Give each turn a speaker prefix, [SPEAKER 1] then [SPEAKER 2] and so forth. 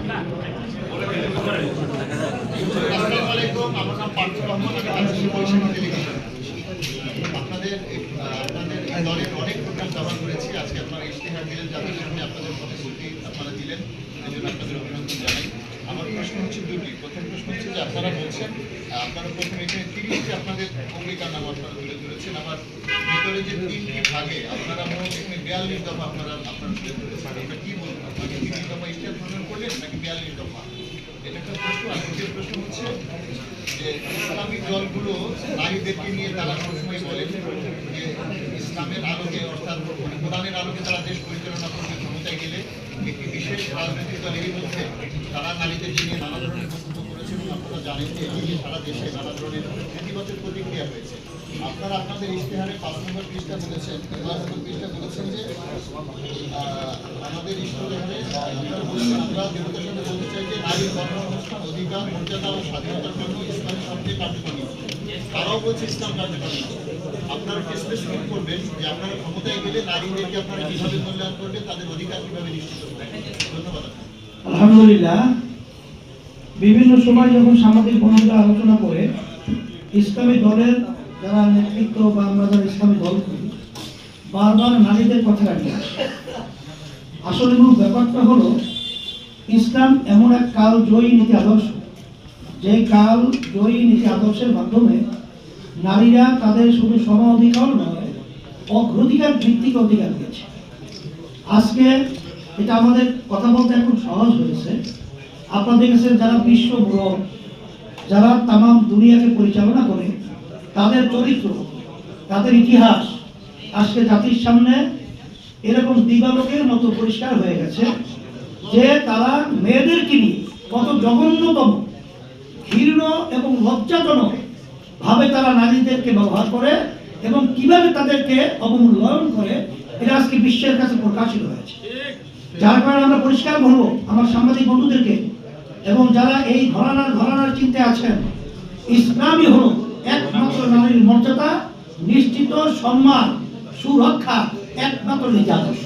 [SPEAKER 1] আসসালামু আলাইকুম, আমার নাম পার্থ রহমান, আমি বরিশাল ডেলিগেশন। আপনাদের দলের অনেক প্রোগ্রাম কভার করেছি। আজকে আপনারা ইশতেহার দিলেন, জাতির সামনে আপনাদের প্রতিশ্রুতি আপনারা দিলেন, এই জন্য আপনাদের অভিনন্দন জানাই। আমার প্রশ্ন হচ্ছে দুটি। প্রথম প্রশ্ন হচ্ছে যে আপনারা বলছেন আপনারা প্রথমে এখানে 30টি আপনাদের অঙ্গীকার নামা আপনারা তুলে ধরেছেন, আবার ভিতরে যে 3টি ভাগে আপনারা মোট এখানে 42 দফা আপনারা তুলে ধরেছেন। এটা কি বলবেন? আপনাকে 30 দফা ইশতেহার প্রণয়ন করলেন নাকি 42 দফা? এটা একটা প্রশ্ন। আর দ্বিতীয় প্রশ্ন হচ্ছে যে ইসলামিক দলগুলো নারীদেরকে নিয়ে তারা সবসময় বলেন যে ইসলামের আলোকে, অর্থাৎ কোরআনের আলোকে তারা দেশ পরিচালনা করবে, ক্ষমতায় গেলে একটি বিশেষ রাজনৈতিক দল এরই মধ্যে তারা নারীদেরকে নিয়ে নানা ধরনের বক্তব্য করেছে এবং আপনারা জানেন যে এটি নিয়ে সারা দেশে নানা ধরনের নেতিবাচক প্রতিক্রিয়া হয়েছে। আপনারা আপনাদের ইশতেহারে 5 নম্বর পৃষ্ঠা বলেছেন, 5 নম্বর পৃষ্ঠা বলেছেন যে আমাদের ইশতেহারে আপনারা বলেছেন, আমরা দেবতার সাথে বলতে চাই যে নারীর কর্মসংস্থান, অধিকার, মর্যাদা ও স্বাধীনতার জন্য ইসলামের সবচেয়ে কার্যকরী। তারাও বলছে ইসলাম কার্যকরী। আপনারা স্পেসিফিক করবেন যে আপনারা ক্ষমতায় গেলে নারীদেরকে আপনারা কিভাবে মূল্যায়ন করবেন, তাদের অধিকার কিভাবে নিশ্চিত করবেন। ধন্যবাদ।
[SPEAKER 2] আলহামদুলিল্লাহ, বিভিন্ন সময় যখন সামাজিক বন্ধুরা আলোচনা করে ইসলামী দলের যারা নেতৃত্ব বা আমরা যারা ইসলামী দল করি, বারবার নারীদের কথা রাখি। আসলে মূল ব্যাপারটা হলো ইসলাম এমন এক কাল জয়ী নীতি আদর্শ, যে কাল জয়ী নীতি আদর্শের মাধ্যমে নারীরা তাদের শুধু সম অধিকার নয়, অগ্রাধিকার ভিত্তিক অধিকার দিয়েছে। আজকে এটা আমাদের কথা বলতে এখন সহজ হয়েছে। আপনারা দেখেছেন যারা বিশ্ব বড়, যারা তামাম দুনিয়াকে পরিচালনা করে, তাদের চরিত্র, তাদের ইতিহাস আজকে জাতির সামনে এরকম দিবালোকের মতো পরিষ্কার হয়ে গেছে যে তারা মেয়েদেরকে নিয়ে কত জঘন্যতম, ঘৃণ্য এবং লজ্জাজনক ভাবে তারা নারীদেরকে ব্যবহার করে এবং কিভাবে তাদেরকে অবমূল্যায়ন করে, এটা আজকে বিশ্বের কাছে প্রকাশিত হয়েছে। যার কারণে আমরা পরিষ্কার বলবো আমার সাংবাদিক বন্ধুদেরকে এবং যারা এই ঘরানার চিন্তায় আছেন, ইসলামই হলো একমাত্র নারীর মর্যাদা নিশ্চিত, সম্মান, সুরক্ষা একমাত্র নীতি আদর্শ।